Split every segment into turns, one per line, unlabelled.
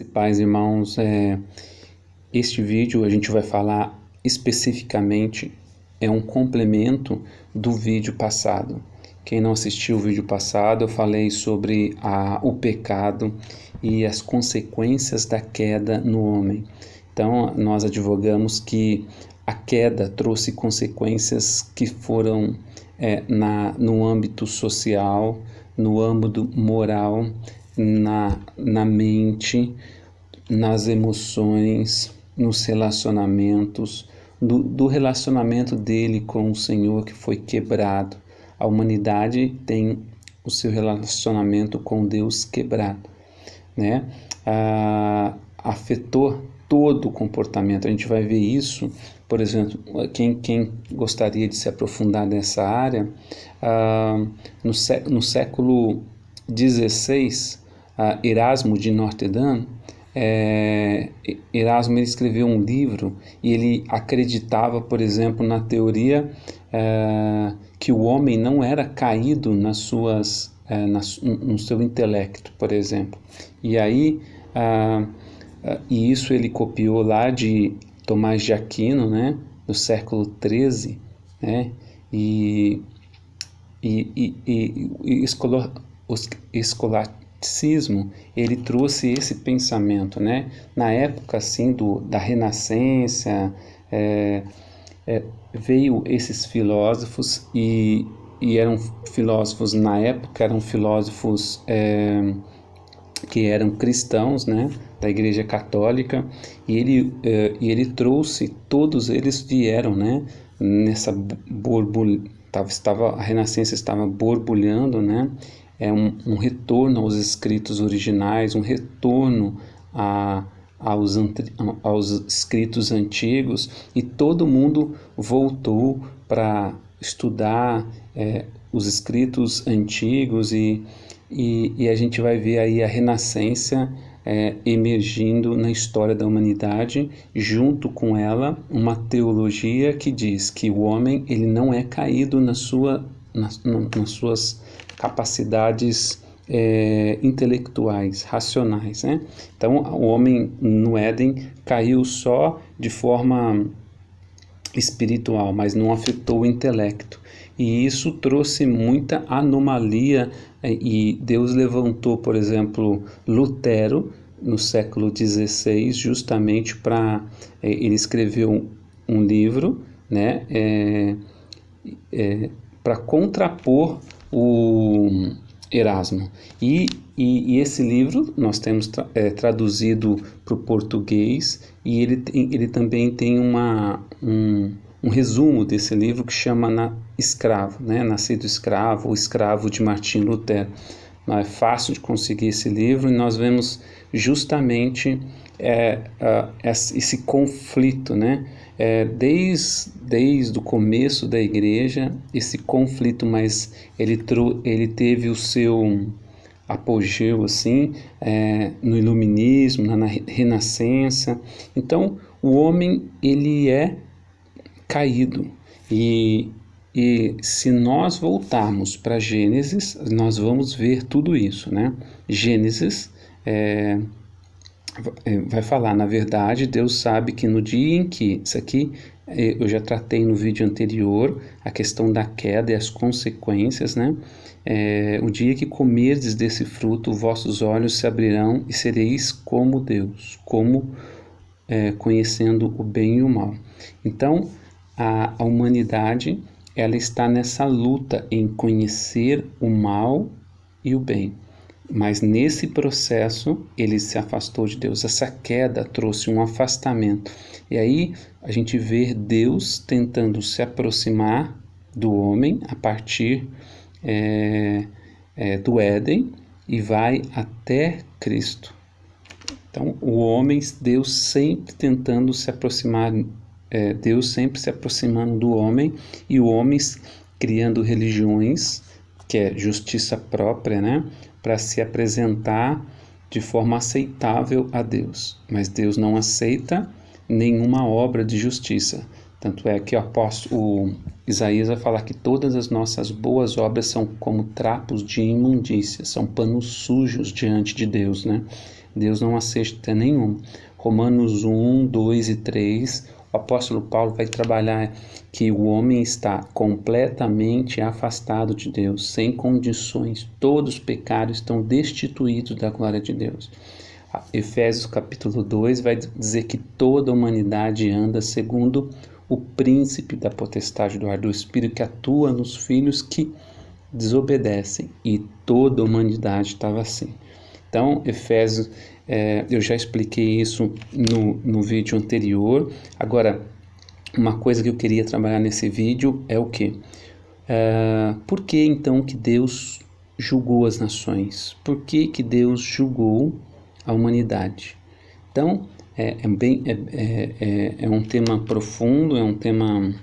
Pais, irmãos, este vídeo a gente vai falar especificamente, é um complemento do vídeo passado. Quem não assistiu o vídeo passado, eu falei sobre o pecado e as consequências da queda no homem. Então, nós advogamos que a queda trouxe consequências que foram no âmbito social, no âmbito moral, na mente, nas emoções, nos relacionamentos, do relacionamento dele com o Senhor que foi quebrado. A humanidade tem o seu relacionamento com Deus quebrado, né? Afetou todo o comportamento. A gente vai ver isso, por exemplo, quem gostaria de se aprofundar nessa área, no século XVI, Erasmo de Notre Dame, Erasmo ele escreveu um livro e ele acreditava, por exemplo, na teoria que o homem não era caído no seu intelecto, por exemplo. E aí, e isso ele copiou lá de Tomás de Aquino, né, do século XIII, né, o escolasticismo ele trouxe esse pensamento, né? Na época assim da Renascença, veio esses filósofos e eram filósofos na época, eram filósofos que eram cristãos, né, da Igreja Católica, e ele trouxe, todos eles vieram, né, nessa a Renascença estava borbulhando, né, um retorno aos escritos originais, um retorno aos escritos antigos, e todo mundo voltou para estudar os escritos antigos, e a gente vai ver aí a Renascença emergindo na história da humanidade, junto com ela uma teologia que diz que o homem ele não é caído nas suas capacidades intelectuais, racionais, né? Então o homem no Éden caiu só de forma espiritual, mas não afetou o intelecto. E isso trouxe muita anomalia, e Deus levantou, por exemplo, Lutero no século XVI, justamente para ele escreveu um livro, né, para contrapor o Erasmo. E esse livro nós temos traduzido para o português, e ele também tem um resumo desse livro que chama Escravo, né? Nascido Escravo, ou Escravo de Martim Lutero. Não é fácil de conseguir esse livro, e nós vemos justamente esse conflito, né? Desde o começo da igreja, esse conflito, mas ele teve o seu apogeu assim, no iluminismo, na Renascença. Então o homem ele é caído, e se nós voltarmos para Gênesis, nós vamos ver tudo isso, né? Gênesis vai falar, na verdade, Deus sabe que no dia em que, isso aqui eu já tratei no vídeo anterior, a questão da queda e as consequências, né? O dia que comerdes desse fruto, vossos olhos se abrirão e sereis como Deus, conhecendo o bem e o mal. Então, a humanidade ela está nessa luta em conhecer o mal e o bem. Mas nesse processo ele se afastou de Deus. Essa queda trouxe um afastamento. E aí a gente vê Deus tentando se aproximar do homem a partir do Éden, e vai até Cristo. Então o homem, Deus sempre tentando se aproximar, Deus sempre se aproximando do homem, e o homem criando religiões, que é justiça própria, né? Para se apresentar de forma aceitável a Deus. Mas Deus não aceita nenhuma obra de justiça. Tanto é que o Isaías vai falar que todas as nossas boas obras são como trapos de imundícia, são panos sujos diante de Deus, né? Deus não aceita nenhum. Romanos 1, 2 e 3, o apóstolo Paulo vai trabalhar que o homem está completamente afastado de Deus, sem condições. Todos os pecados estão destituídos da glória de Deus. Efésios capítulo 2 vai dizer que toda a humanidade anda segundo o príncipe da potestade do ar do Espírito que atua nos filhos que desobedecem, e toda a humanidade estava assim. Então, Efésios, eu já expliquei isso no vídeo anterior. Agora, uma coisa que eu queria trabalhar nesse vídeo é o quê? Por que então que Deus julgou as nações? Por que que Deus julgou a humanidade? Então, é um tema profundo, é um tema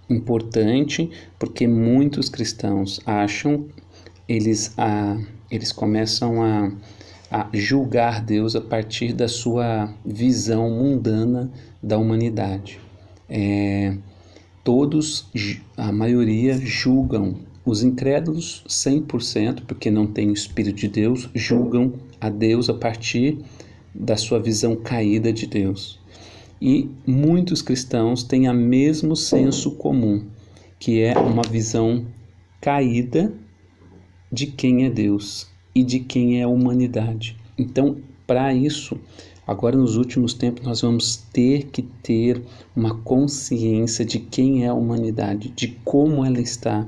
importante, porque muitos cristãos acham, eles começam a julgar Deus a partir da sua visão mundana da humanidade. A maioria julgam. Os incrédulos, 100%, porque não têm o Espírito de Deus, julgam a Deus a partir da sua visão caída de Deus. E muitos cristãos têm o mesmo senso comum, que é uma visão caída de quem é Deus e de quem é a humanidade. Então, para isso, agora nos últimos tempos, nós vamos ter que ter uma consciência de quem é a humanidade, de como ela está,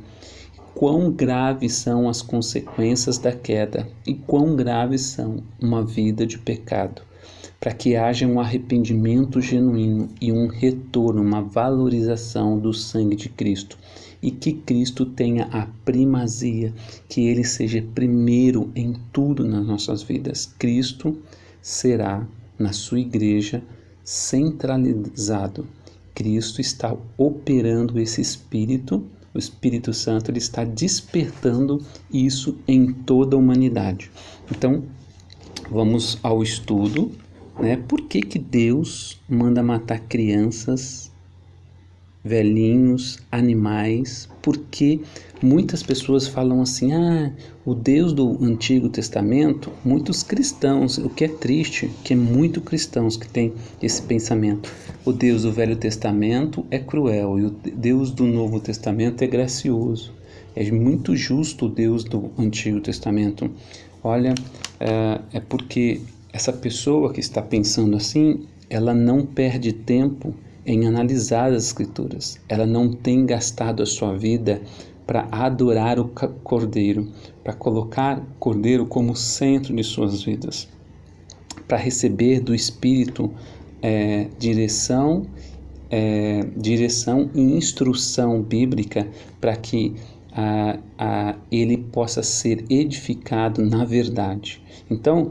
quão graves são as consequências da queda e quão graves são uma vida de pecado, para que haja um arrependimento genuíno e um retorno, uma valorização do sangue de Cristo, e que Cristo tenha a primazia, que Ele seja primeiro em tudo nas nossas vidas. Cristo será, na sua igreja, centralizado. Cristo está operando esse Espírito, o Espírito Santo, ele está despertando isso em toda a humanidade. Então, vamos ao estudo, né? Por que que Deus manda matar crianças, velhinhos, animais? Porque muitas pessoas falam assim, o Deus do Antigo Testamento, muitos cristãos, o que é triste, que é muito cristãos que têm esse pensamento. O Deus do Velho Testamento é cruel e o Deus do Novo Testamento é gracioso. É muito justo o Deus do Antigo Testamento. Olha, é porque essa pessoa que está pensando assim, ela não perde tempo em analisar as Escrituras. Ela não tem gastado a sua vida para adorar o Cordeiro, para colocar o Cordeiro como centro de suas vidas, para receber do Espírito direção e instrução bíblica para que ele possa ser edificado na verdade. Então,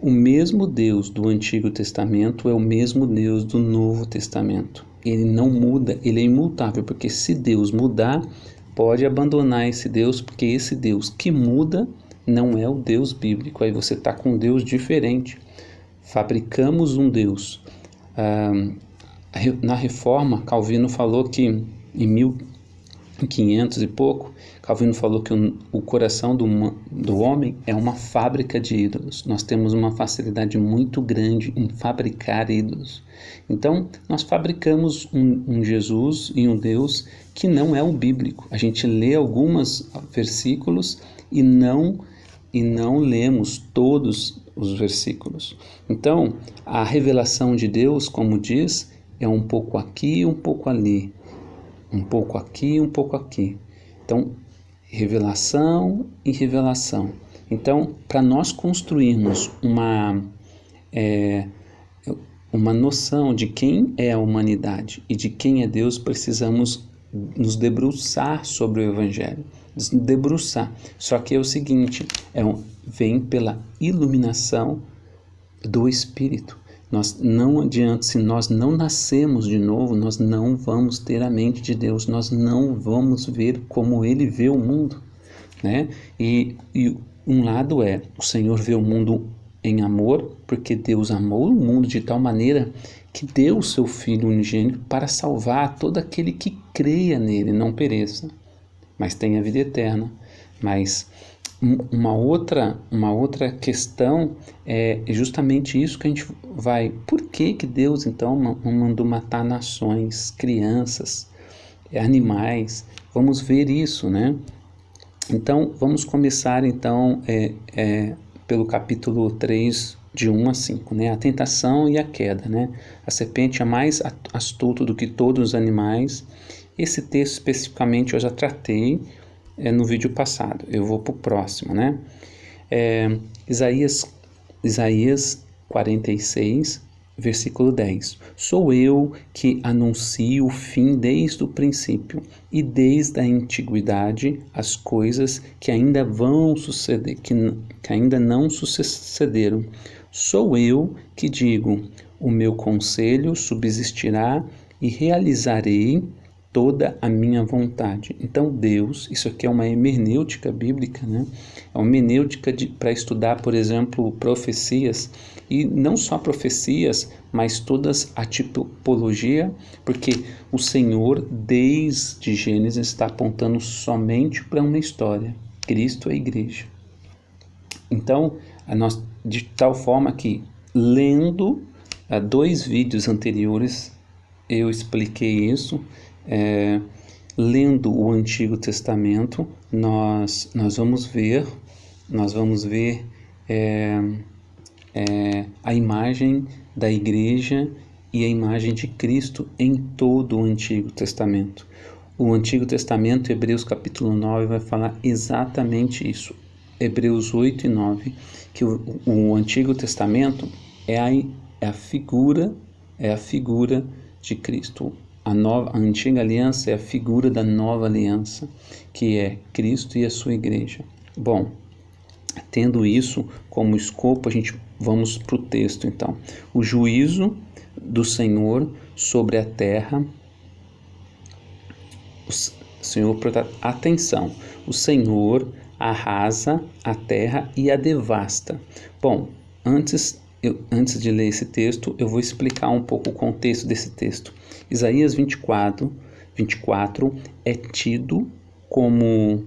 o mesmo Deus do Antigo Testamento é o mesmo Deus do Novo Testamento. Ele não muda, ele é imutável, porque se Deus mudar, pode abandonar esse Deus, porque esse Deus que muda não é o Deus bíblico. Aí você está com um Deus diferente. Fabricamos um Deus. Na Reforma, Calvino falou que em 1500 e pouco, Calvino falou que o coração do homem é uma fábrica de ídolos. Nós temos uma facilidade muito grande em fabricar ídolos. Então, nós fabricamos um Jesus e um Deus que não é o bíblico. A gente lê alguns versículos e não lemos todos os versículos. Então, a revelação de Deus, como diz, é um pouco aqui, um pouco ali. Um pouco aqui, um pouco aqui. Então, revelação e revelação. Então, para nós construirmos uma noção de quem é a humanidade e de quem é Deus, precisamos nos debruçar sobre o Evangelho. Debruçar. Só que é o seguinte, vem pela iluminação do Espírito. Não adianta, se nós não nascemos de novo, nós não vamos ter a mente de Deus, nós não vamos ver como Ele vê o mundo, né? E um lado o Senhor vê o mundo em amor, porque Deus amou o mundo de tal maneira que deu o seu Filho unigênito para salvar todo aquele que creia nele, não pereça, mas tenha vida eterna. Mas uma outra questão é justamente isso que a gente vai... Por que que Deus, então, mandou matar nações, crianças, animais? Vamos ver isso, né? Então, vamos começar, então, pelo capítulo 3, de 1 a 5, né? A tentação e a queda, né? A serpente é mais astuta do que todos os animais. Esse texto, especificamente, eu já tratei no vídeo passado. Eu vou para o próximo, né? Isaías 46, versículo 10. Sou eu que anuncio o fim desde o princípio e desde a antiguidade as coisas que ainda vão suceder, que ainda não sucederam. Sou eu que digo, o meu conselho subsistirá e realizarei toda a minha vontade. Então Deus, isso aqui é uma hermenêutica bíblica, né? É uma hermenêutica para estudar, por exemplo, profecias, e não só profecias, mas todas a tipologia, porque o Senhor, desde Gênesis, está apontando somente para uma história, Cristo é a igreja. Então, de tal forma que, lendo 2 vídeos anteriores, eu expliquei isso. Lendo o Antigo Testamento, nós vamos ver a imagem da igreja e a imagem de Cristo em todo o Antigo Testamento. O Antigo Testamento, Hebreus capítulo 9, vai falar exatamente isso. Hebreus 8 e 9, que o Antigo Testamento é a figura de Cristo. A antiga aliança é a figura da nova aliança, que é Cristo e a sua igreja. Bom, tendo isso como escopo, vamos para o texto então. O juízo do Senhor sobre a terra. Atenção, o Senhor arrasa a terra e a devasta. Bom, antes de ler esse texto, eu vou explicar um pouco o contexto desse texto. Isaías 24 é tido como,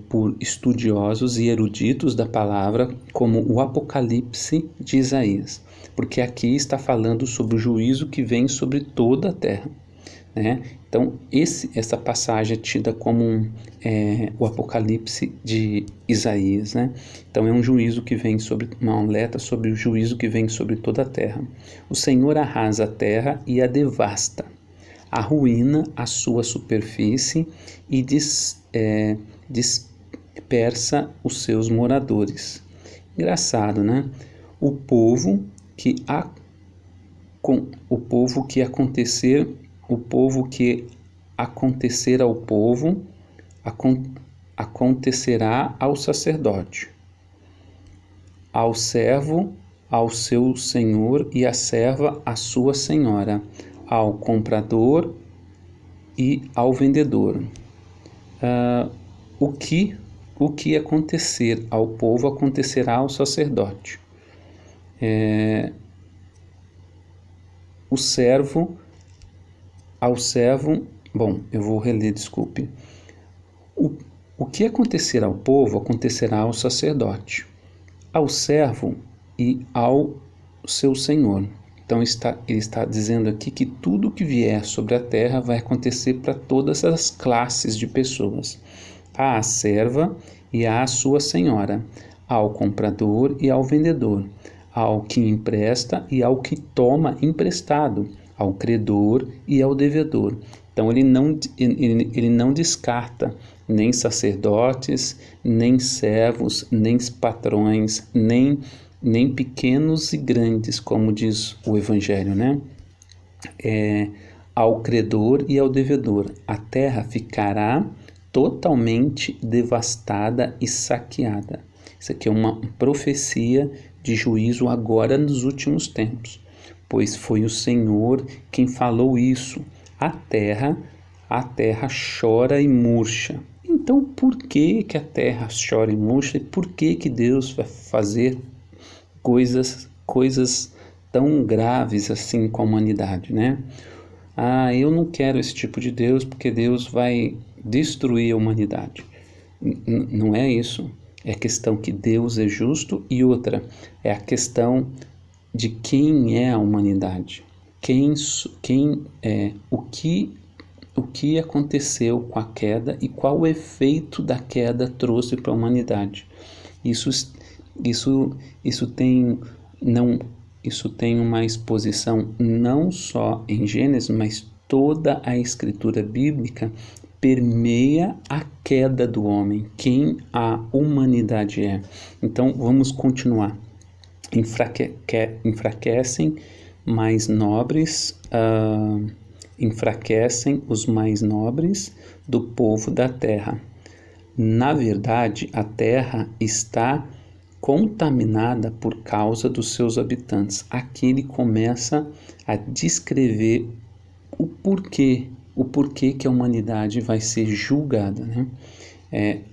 por estudiosos e eruditos da palavra, como o Apocalipse de Isaías, porque aqui está falando sobre o juízo que vem sobre toda a terra, né? Então, essa passagem é tida como o Apocalipse de Isaías, né? Então, é um juízo que vem sobre uma alerta sobre o juízo que vem sobre toda a terra. O Senhor arrasa a terra e a devasta, arruína a sua superfície e dispersa os seus moradores. Engraçado, né? O povo que acontecer ao povo, acontecerá ao sacerdote, ao servo, ao seu senhor, e à serva, à sua senhora, ao comprador e ao vendedor. O que acontecer ao povo, acontecerá ao sacerdote. Ao servo, bom, eu vou reler, desculpe. O que acontecer ao povo, acontecerá ao sacerdote, ao servo e ao seu senhor. Então ele está dizendo aqui que tudo que vier sobre a terra vai acontecer para todas as classes de pessoas. Há a serva e há a sua senhora, ao comprador e ao vendedor, ao que empresta e ao que toma emprestado, ao credor e ao devedor. Então ele não descarta nem sacerdotes, nem servos, nem patrões, nem pequenos e grandes, como diz o Evangelho, né? Ao credor e ao devedor. A terra ficará totalmente devastada e saqueada. Isso aqui é uma profecia de juízo agora nos últimos tempos, pois foi o Senhor quem falou isso. A terra chora e murcha. Então, por que a terra chora e murcha? E por que Deus vai fazer coisas tão graves assim com a humanidade, né? Eu não quero esse tipo de Deus, porque Deus vai destruir a humanidade. Não é isso. é a questão que Deus é justo, e outra é a questão de quem é a humanidade, o que aconteceu com a queda e qual o efeito da queda trouxe para a humanidade. Isso tem uma exposição não só em Gênesis, mas toda a escritura bíblica permeia a queda do homem, quem a humanidade é. Então vamos continuar. Enfraquecem os mais nobres do povo da terra. Na verdade, a terra está contaminada por causa dos seus habitantes. Aqui ele começa a descrever o porquê que a humanidade vai ser julgada, né?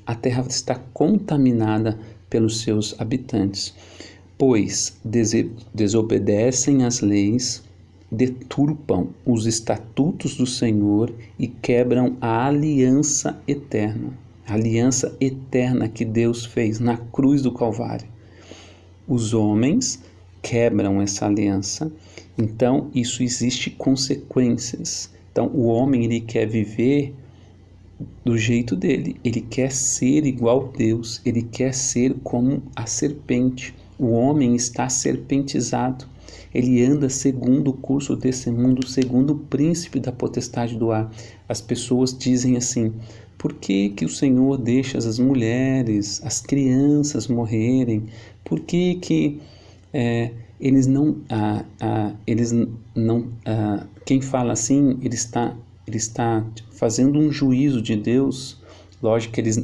A terra está contaminada pelos seus habitantes, pois desobedecem às leis, deturpam os estatutos do Senhor e quebram a aliança eterna que Deus fez na cruz do Calvário. Os homens quebram essa aliança, então isso existe consequências. Então o homem, ele quer viver do jeito dele, ele quer ser igual a Deus, ele quer ser como a serpente. O homem está serpentizado, ele anda segundo o curso desse mundo, segundo o príncipe da potestade do ar. As pessoas dizem assim: por que o Senhor deixa as mulheres, as crianças morrerem? Por que eles não... quem fala assim, ele está fazendo um juízo de Deus. Lógico que eles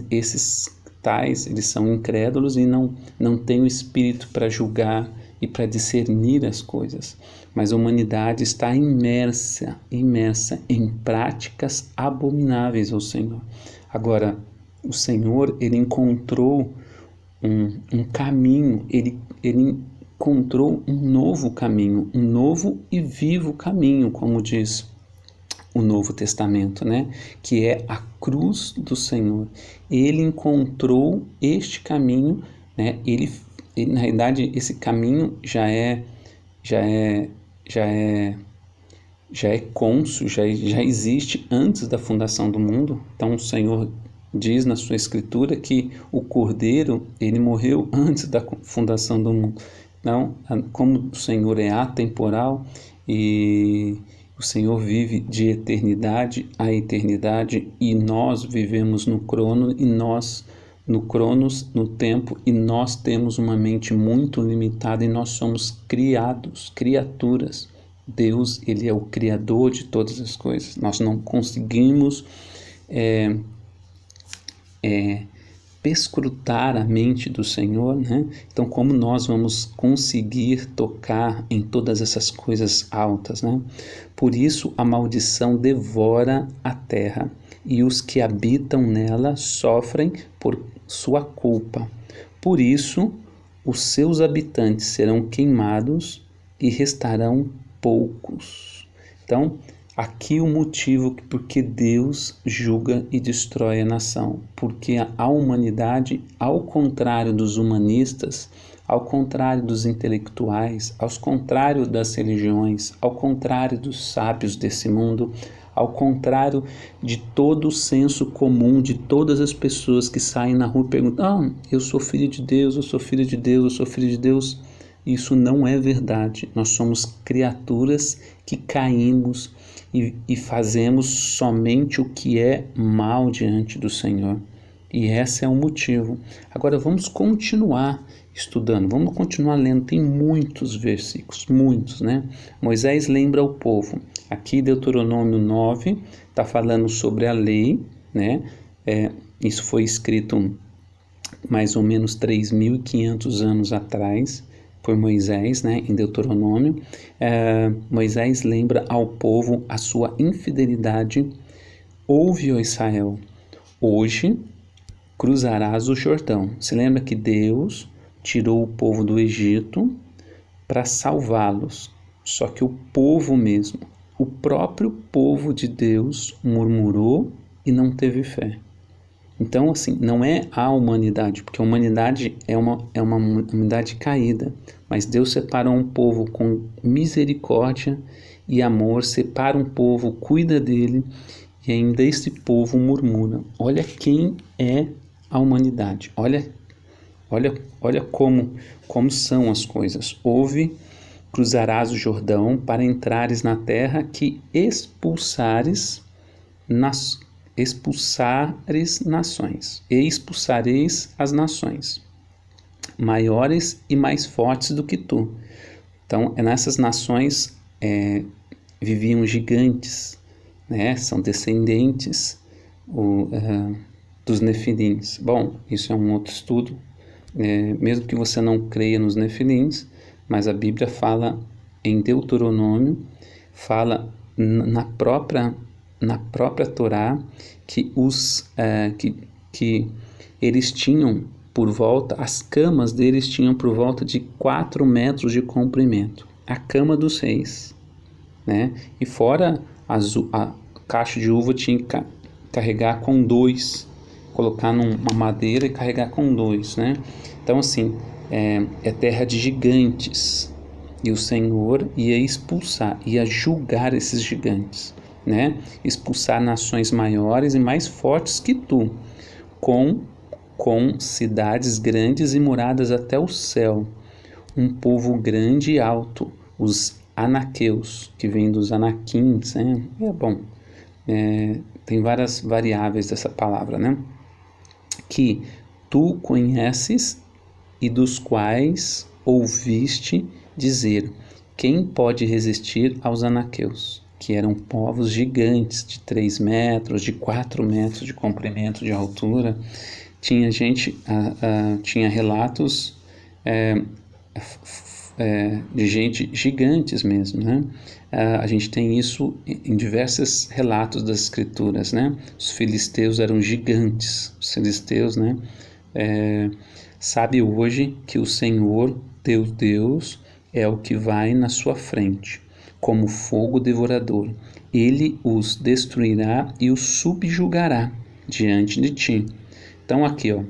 são incrédulos e não têm o espírito para julgar e para discernir as coisas. Mas a humanidade está imersa em práticas abomináveis ao Senhor. Agora, o Senhor, ele encontrou um caminho, ele encontrou um novo caminho, um novo e vivo caminho, como diz o Novo Testamento, né? Que é a cruz do Senhor. Ele encontrou este caminho, né? Ele, na realidade, esse caminho já existe antes da fundação do mundo. Então o Senhor diz na sua escritura que o Cordeiro, ele morreu antes da fundação do mundo. Então, como o Senhor é atemporal e o Senhor vive de eternidade a eternidade, e nós vivemos no cronos, no tempo, e nós temos uma mente muito limitada, e nós somos criaturas. Deus, ele é o criador de todas as coisas. Nós não conseguimos perscrutar a mente do Senhor, né? Então, como nós vamos conseguir tocar em todas essas coisas altas, né? Por isso, a maldição devora a terra, e os que habitam nela sofrem por sua culpa. Por isso, os seus habitantes serão queimados e restarão poucos. Então, aqui o motivo porque Deus julga e destrói a nação, porque a humanidade, ao contrário dos humanistas, ao contrário dos intelectuais, ao contrário das religiões, ao contrário dos sábios desse mundo, ao contrário de todo o senso comum de todas as pessoas que saem na rua e perguntam: eu sou filho de Deus, eu sou filho de Deus, eu sou filho de Deus. Isso não é verdade. Nós somos criaturas que caímos e fazemos somente o que é mal diante do Senhor. E esse é o motivo. Agora vamos continuar estudando, vamos continuar lendo. Tem muitos versículos, muitos, né? Moisés lembra ao povo. Aqui Deuteronômio 9 está falando sobre a lei, né? Isso foi escrito mais ou menos 3.500 anos atrás por Moisés, né, em Deuteronômio. Moisés lembra ao povo a sua infidelidade. Ouve, ó Israel, hoje cruzarás o Jordão. Se lembra que Deus tirou o povo do Egito para salvá-los. Só que o povo mesmo, o próprio povo de Deus, murmurou e não teve fé. Então, assim, não é a humanidade, porque a humanidade é uma humanidade caída, mas Deus separa um povo com misericórdia e amor, separa um povo, cuida dele, e ainda este povo murmura. Olha quem é a humanidade, olha como são as coisas. Ouve, cruzarás o Jordão para entrares na terra que expulsares nações, e expulsareis as nações, maiores e mais fortes do que tu. Então, nessas nações viviam gigantes, né? São descendentes dos nefilins. Bom, isso é um outro estudo, mesmo que você não creia nos nefilins, mas a Bíblia fala em Deuteronômio, fala na própria Torá que que eles tinham por volta, as camas deles tinham por volta de 4 metros de comprimento, a cama dos reis, né? E fora a caixa de uva tinha que carregar com 2, colocar numa madeira e carregar com 2, né? Então, assim, é terra de gigantes, e o Senhor ia expulsar, ia julgar esses gigantes, né? Expulsar nações maiores e mais fortes que tu, com cidades grandes e muradas até o céu, um povo grande e alto, os anaqueus, que vem dos anaquins, né? Tem várias variáveis dessa palavra, né? Que tu conheces e dos quais ouviste dizer: quem pode resistir aos anaqueus? Que eram povos gigantes, de 3 metros, de 4 metros de comprimento, de altura. Tinha tinha relatos de gente gigantes mesmo, né? A gente tem isso em diversos relatos das escrituras, né? Os filisteus eram gigantes, os filisteus, né? Sabe hoje que o Senhor, teu Deus, é o que vai na sua frente, como fogo devorador. Ele os destruirá e os subjugará diante de ti. Então aqui, ó,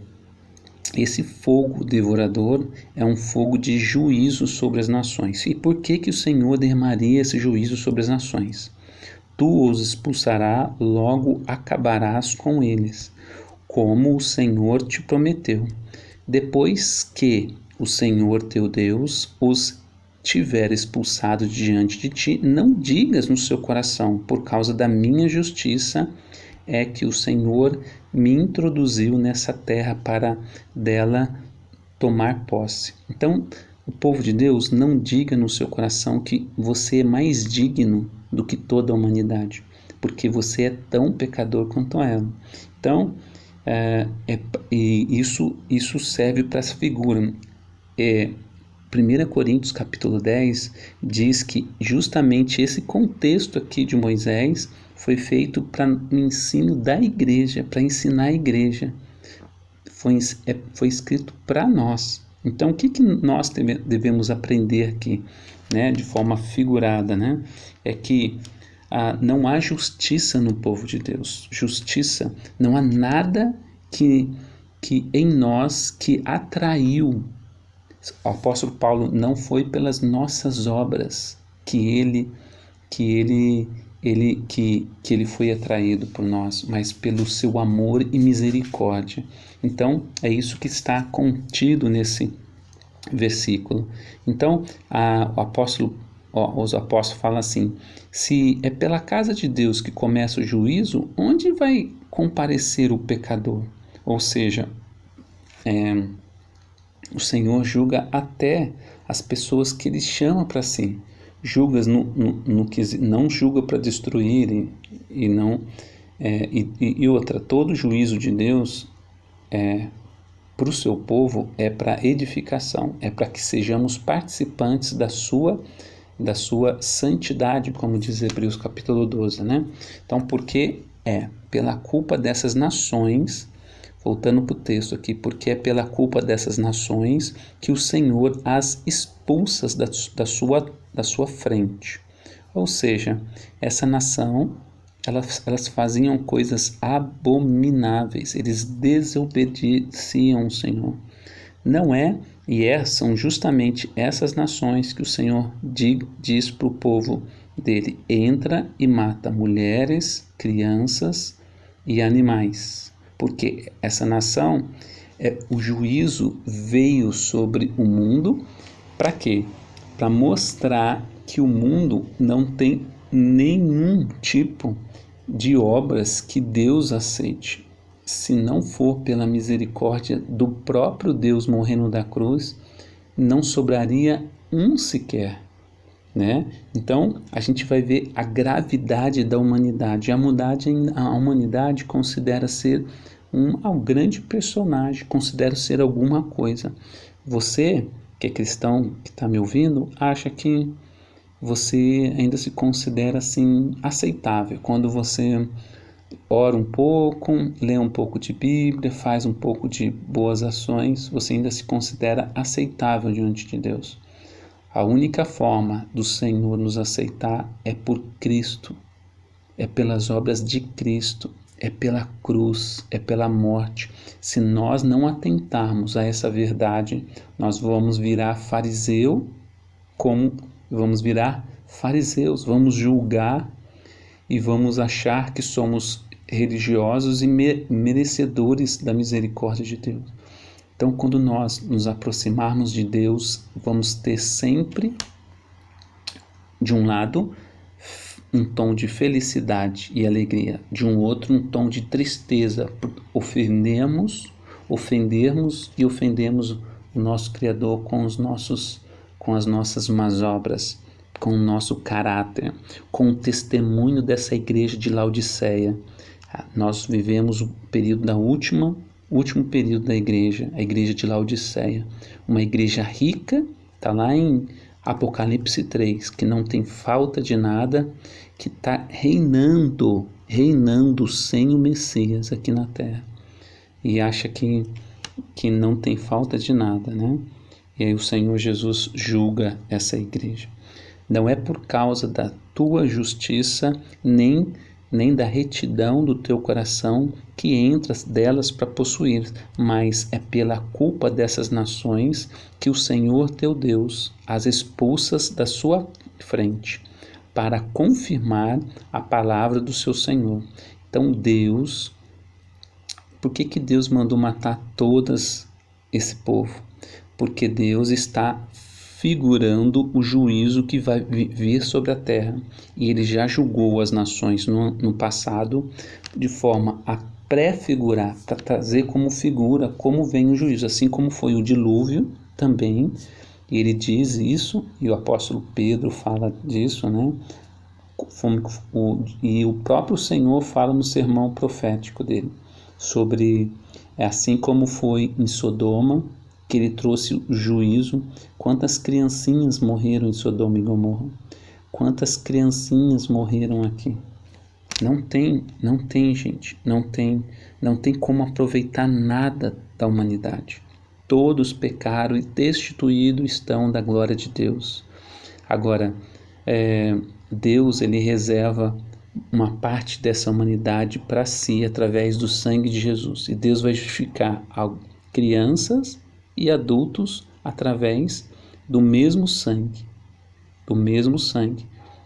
esse fogo devorador é um fogo de juízo sobre as nações. E por que o Senhor derramaria esse juízo sobre as nações? Tu os expulsarás, logo acabarás com eles, como o Senhor te prometeu. Depois que o Senhor teu Deus os tiver expulsado diante de ti, não digas no seu coração: por causa da minha justiça é que o Senhor me introduziu nessa terra para dela tomar posse. Então, o povo de Deus, não diga no seu coração que você é mais digno do que toda a humanidade, porque você é tão pecador quanto ela. Então, isso serve para essa figura. 1 Coríntios capítulo 10 diz que justamente esse contexto aqui de Moisés foi feito para o ensino da igreja, para ensinar a igreja. Foi escrito para nós. Então, o que nós devemos aprender aqui, né, de forma figurada, né? É que não há justiça no povo de Deus. Justiça, não há nada que em nós que atraiu. O apóstolo Paulo: não foi pelas nossas obras que ele foi atraído por nós, mas pelo seu amor e misericórdia. Então, é isso que está contido nesse versículo. Então, os apóstolos falam assim: se é pela casa de Deus que começa o juízo, onde vai comparecer o pecador? Ou seja, o Senhor julga até as pessoas que Ele chama para si. Julga não julga para destruir e outra. Todo juízo de Deus para o seu povo é para edificação, é para que sejamos participantes da sua santidade, como diz Hebreus capítulo 12, né? Então, porque pela culpa dessas nações, voltando para o texto aqui, porque é pela culpa dessas nações que o Senhor as expulsa da sua frente. Ou seja, essa nação elas faziam coisas abomináveis, eles desobedeciam o Senhor. Não é, são justamente essas nações que o Senhor diz para o povo dele: entra e mata mulheres, crianças e animais. Porque essa nação, o juízo veio sobre o mundo, para quê? Para mostrar que o mundo não tem nenhum tipo de obras que Deus aceite. Se não for pela misericórdia do próprio Deus morrendo da cruz, não sobraria um sequer, né? Então a gente vai ver a gravidade da humanidade. A humanidade considera ser um grande personagem, considera ser alguma coisa. Você, que é cristão, que está me ouvindo, acha que você ainda se considera assim aceitável quando você ora um pouco, lê um pouco de Bíblia, faz um pouco de boas ações, você ainda se considera aceitável diante de Deus. A única forma do Senhor nos aceitar é por Cristo, é pelas obras de Cristo, é pela cruz, é pela morte. Se nós não atentarmos a essa verdade, nós vamos virar fariseus, vamos julgar e vamos achar que somos religiosos e merecedores da misericórdia de Deus. Então, quando nós nos aproximarmos de Deus, vamos ter sempre, de um lado, um tom de felicidade e alegria, de um outro, um tom de tristeza, por ofendermos e ofendemos o nosso Criador com as nossas más obras, com o nosso caráter, com o testemunho dessa igreja de Laodiceia. Nós vivemos o período último período da igreja, a igreja de Laodiceia, uma igreja rica, está lá em Apocalipse 3, que não tem falta de nada, que está reinando sem o Messias aqui na terra, e acha que não tem falta de nada, né? E aí o Senhor Jesus julga essa igreja. Não é por causa da tua justiça, nem da retidão do teu coração que entras delas para possuir, mas é pela culpa dessas nações que o Senhor teu Deus as expulsas da sua frente, para confirmar a palavra do seu Senhor. Então por que Deus mandou matar todas esse povo? Porque Deus está figurando o juízo que vai vir sobre a terra. E ele já julgou as nações no passado de forma a prefigurar, para trazer como figura, como vem o juízo. Assim como foi o dilúvio também, ele diz isso, e o apóstolo Pedro fala disso, né? E o próprio Senhor fala no sermão profético dele, sobre, assim como foi em Sodoma, que ele trouxe o juízo. Quantas criancinhas morreram em Sodoma e Gomorra? Quantas criancinhas morreram aqui? Não tem, gente, não tem como aproveitar nada da humanidade. Todos pecaram e destituídos estão da glória de Deus. Agora, Deus, ele reserva uma parte dessa humanidade para si através do sangue de Jesus. E Deus vai justificar crianças e adultos através do mesmo sangue.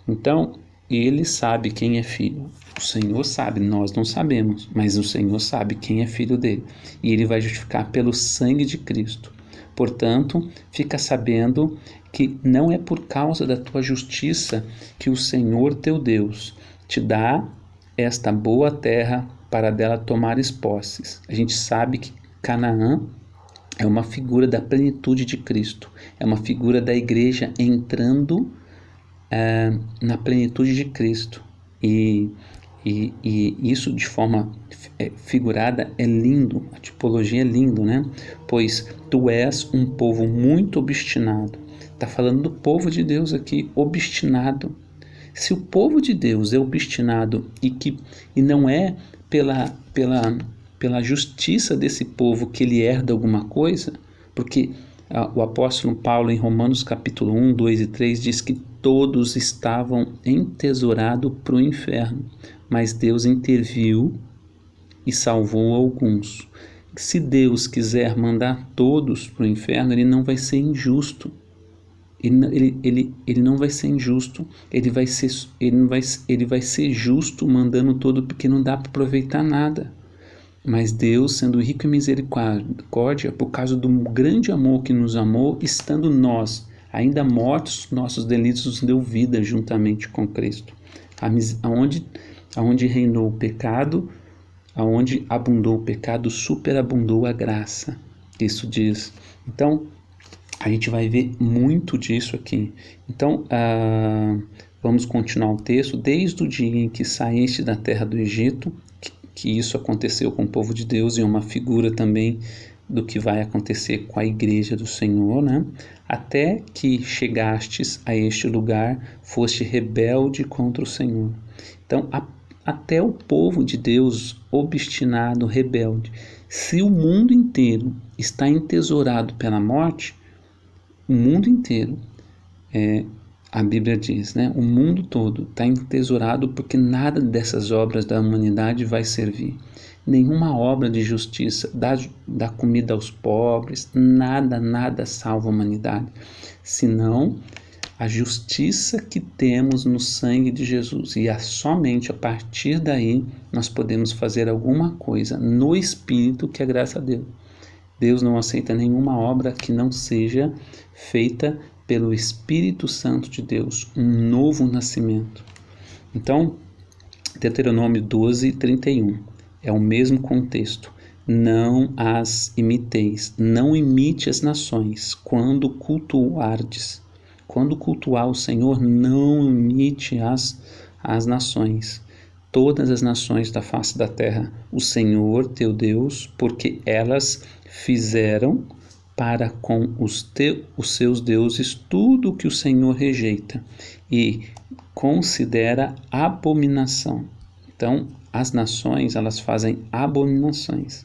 Então, ele sabe quem é filho. O Senhor sabe, nós não sabemos, mas o Senhor sabe quem é filho dele. E ele vai justificar pelo sangue de Cristo. Portanto, fica sabendo que não é por causa da tua justiça que o Senhor teu Deus te dá esta boa terra para dela tomares posses. A gente sabe que Canaã é uma figura da plenitude de Cristo, é uma figura da igreja entrando na plenitude de Cristo. E isso de forma figurada é lindo, a tipologia é lindo, né? Pois tu és um povo muito obstinado. Está falando do povo de Deus aqui, obstinado. Se o povo de Deus é obstinado e não é pela justiça desse povo que ele herda alguma coisa, porque o apóstolo Paulo em Romanos capítulo 1, 2 e 3 diz que todos estavam entesourados para o inferno, mas Deus interviu e salvou alguns. Se Deus quiser mandar todos para o inferno, Ele não vai ser injusto. Ele não vai ser injusto. Ele vai ser justo mandando todo, porque não dá para aproveitar nada. Mas Deus, sendo rico em misericórdia, por causa do grande amor que nos amou, estando nós ainda mortos, nossos delitos, nos deu vida juntamente com Cristo. Aonde reinou o pecado, aonde abundou o pecado, superabundou a graça. Isso diz. Então, a gente vai ver muito disso aqui. Então, vamos continuar o texto. Desde o dia em que saíste da terra do Egito, que isso aconteceu com o povo de Deus, e é uma figura também do que vai acontecer com a igreja do Senhor, né? Até que chegastes a este lugar, foste rebelde contra o Senhor. Então, até o povo de Deus, obstinado, rebelde. Se o mundo inteiro está entesourado pela morte, o mundo inteiro, a Bíblia diz, né? O mundo todo está entesourado, porque nada dessas obras da humanidade vai servir. Nenhuma obra de justiça, dar comida aos pobres, nada salva a humanidade, senão a justiça que temos no sangue de Jesus. E somente a partir daí nós podemos fazer alguma coisa no Espírito, que é graça a Deus. Deus não aceita nenhuma obra que não seja feita pelo Espírito Santo de Deus, um novo nascimento. Então, Deuteronômio 12:31 é o mesmo contexto. Não as imiteis, não imite as nações quando cultuardes. Quando cultuar o Senhor, não imite as nações, todas as nações da face da terra, o Senhor teu Deus, porque elas fizeram para com os seus deuses tudo o que o Senhor rejeita e considera abominação. Então, as nações, elas fazem abominações,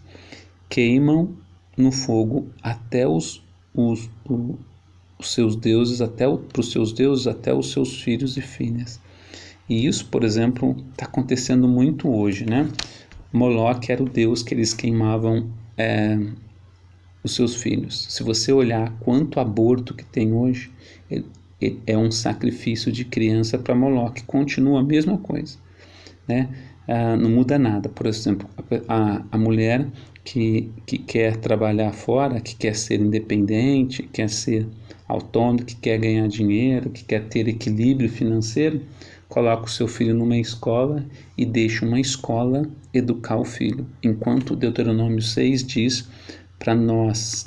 queimam no fogo até os seus deuses, para os seus deuses, até os seus filhos e filhas. E isso, por exemplo, está acontecendo muito hoje, né? Moloque era o deus que eles queimavam os seus filhos. Se você olhar quanto aborto que tem hoje, é um sacrifício de criança para Moloque. Continua a mesma coisa, né? Não muda nada. Por exemplo, a mulher que quer trabalhar fora, que quer ser independente, quer ser autônomo, que quer ganhar dinheiro, que quer ter equilíbrio financeiro, coloca o seu filho numa escola e deixa uma escola educar o filho. Enquanto Deuteronômio 6 diz para nós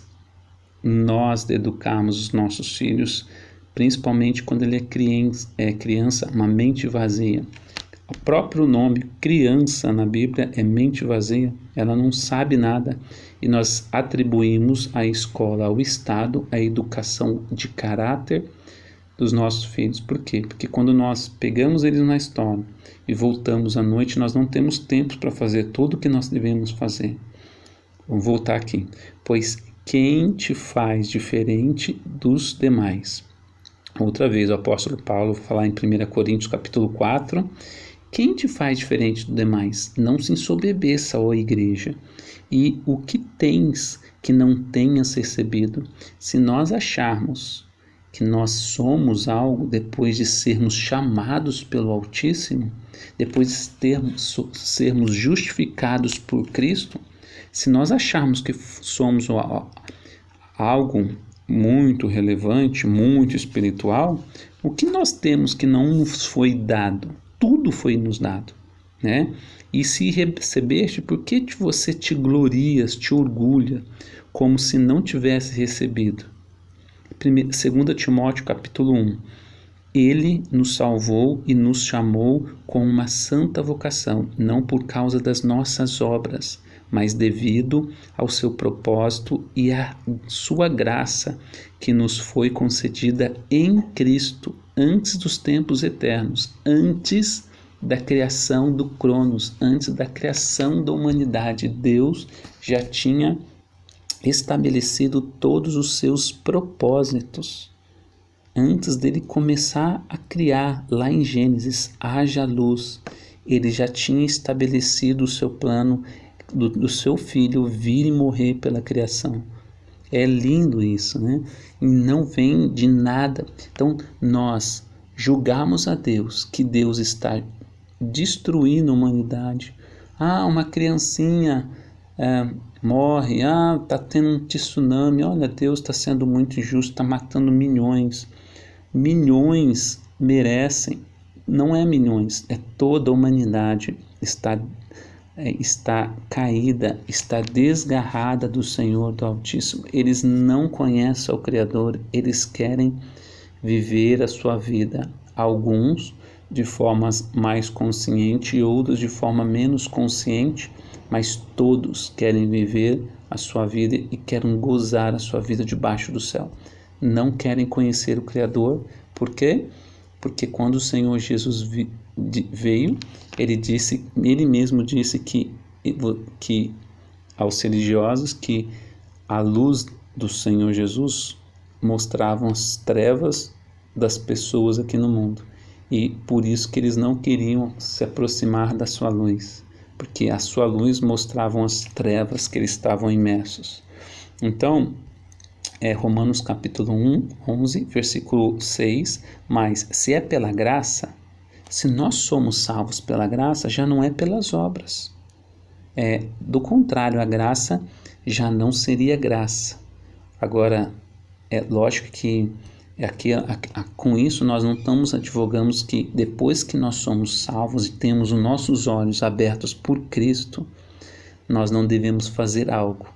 educarmos os nossos filhos, principalmente quando ele é criança, uma mente vazia. O próprio nome criança na Bíblia é mente vazia, ela não sabe nada, e nós atribuímos à escola, ao Estado, a educação de caráter dos nossos filhos. Por quê? Porque quando nós pegamos eles na história e voltamos à noite, nós não temos tempo para fazer tudo o que nós devemos fazer. Vamos voltar aqui. Pois quem te faz diferente dos demais? Outra vez o apóstolo Paulo vai falar em 1 Coríntios capítulo 4, quem te faz diferente dos demais? Não se ensoberbeça, ó igreja. E o que tens que não tenhas recebido? Se nós acharmos que nós somos algo depois de sermos chamados pelo Altíssimo, depois de sermos justificados por Cristo, se nós acharmos que somos algo muito relevante, muito espiritual, o que nós temos que não nos foi dado? Tudo foi nos dado, né? E se recebeste, por que você te glorias, te orgulha, como se não tivesse recebido? 2 Timóteo capítulo 1. Ele nos salvou e nos chamou com uma santa vocação, não por causa das nossas obras, mas devido ao seu propósito e à sua graça que nos foi concedida em Cristo antes dos tempos eternos, antes da criação do Cronos, antes da criação da humanidade. Deus já tinha estabelecido todos os seus propósitos antes dele começar a criar, lá em Gênesis, haja luz, ele já tinha estabelecido o seu plano do seu filho vir e morrer pela criação. É lindo isso, né? E não vem de nada. Então, nós julgamos a Deus, que Deus está destruindo a humanidade. Uma criancinha morre, está tendo um tsunami, olha, Deus está sendo muito injusto, está matando milhões. Milhões merecem, não é milhões, é toda a humanidade está caída, está desgarrada do Senhor, do Altíssimo. Eles não conhecem o Criador, eles querem viver a sua vida, alguns de forma mais consciente e outros de forma menos consciente, mas todos querem viver a sua vida e querem gozar a sua vida debaixo do céu. Não querem conhecer o Criador. Por quê? Porque quando o Senhor Jesus veio, ele mesmo disse que aos religiosos que a luz do Senhor Jesus mostravam as trevas das pessoas aqui no mundo. E por isso que eles não queriam se aproximar da sua luz, porque a sua luz mostrava as trevas que eles estavam imersos. Então, Romanos capítulo 11, versículo 6, mas se é pela graça, se nós somos salvos pela graça, já não é pelas obras. Do contrário, a graça já não seria graça. Agora, é lógico que com isso nós não estamos advogando que depois que nós somos salvos e temos os nossos olhos abertos por Cristo, nós não devemos fazer algo.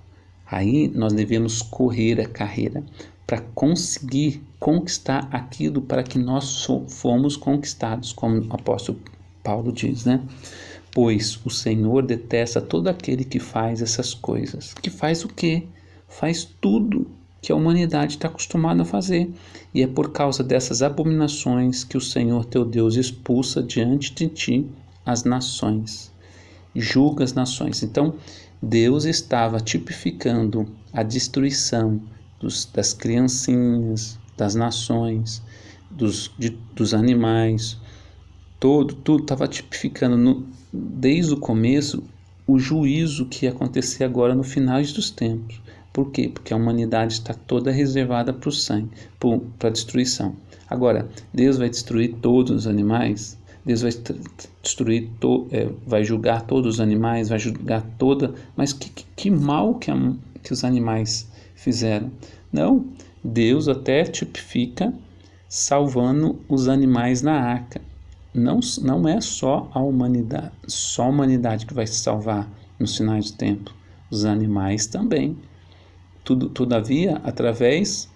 Aí nós devemos correr a carreira para conseguir conquistar aquilo para que nós fomos conquistados, como o apóstolo Paulo diz, né? Pois o Senhor detesta todo aquele que faz essas coisas. Que faz o quê? Faz tudo que a humanidade está acostumada a fazer. E é por causa dessas abominações que o Senhor teu Deus expulsa diante de ti as nações. Julga as nações. Então, Deus estava tipificando a destruição das criancinhas, das nações, dos animais. Tudo estava tipificando desde o começo o juízo que ia acontecer agora no final dos tempos. Por quê? Porque a humanidade está toda reservada para o sangue, para a destruição. Agora, Deus vai destruir todos os animais? Deus vai destruir, vai julgar todos os animais, vai julgar toda... Mas que mal que os animais fizeram? Não, Deus até tipifica salvando os animais na arca. Não é só a humanidade que vai se salvar nos finais do tempo. Os animais também. Todavia, através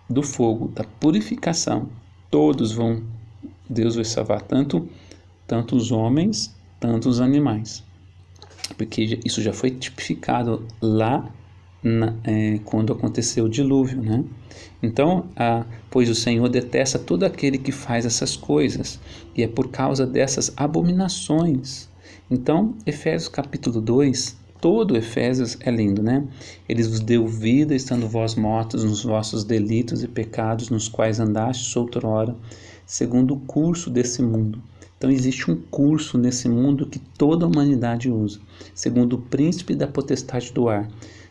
do fogo, da purificação, Deus vai salvar tanto os homens, tanto os animais. Porque isso já foi tipificado lá quando aconteceu o dilúvio, né? Então, pois o Senhor detesta todo aquele que faz essas coisas, e é por causa dessas abominações. Então, Efésios capítulo 2, todo Efésios é lindo, né? Ele vos deu vida, estando vós mortos nos vossos delitos e pecados, nos quais andastes outrora, segundo o curso desse mundo. Então existe um curso nesse mundo que toda a humanidade usa, segundo o príncipe da potestade do ar,